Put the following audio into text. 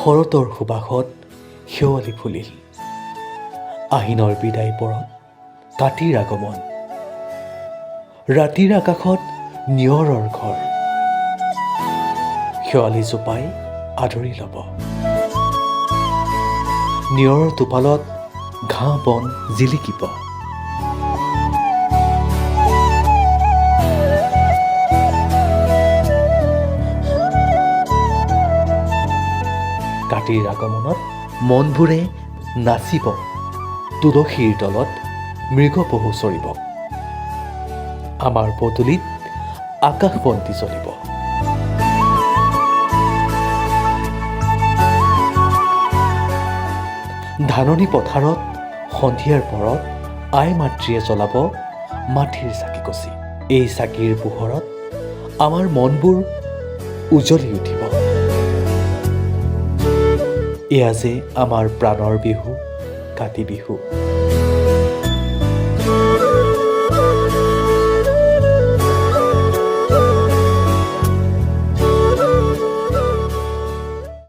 শৰতৰ সুবাসত শেৱালি ফুলিল। আহিনৰ বিদায় পৰত কাতিৰ আগমন। ৰাতিৰ আকাশত নিয়ৰৰ ঘৰ। শেৱালি জোপাই আদৰি ল'ব। নিয়ৰৰ টোপালত ঘাঁহ বন জিলিকিব। কাতিৰ আগমনত মনবোৰে নাচিব। তুলসীৰ তলত মৃগ পহু চৰিব। আমাৰ পদূলিত আকাশবন্তি জ্বলিব। ধাননি পথাৰত সন্ধিয়াৰ পৰত আই মাতৃয়ে জ্বলাব মাটিৰ চাকি কচি। এই চাকিৰ পোহৰত আমাৰ মনবোৰ উজ্বলি উঠিব। এয়া যে আমাৰ প্ৰাণৰ বিহু কাতি বিহু।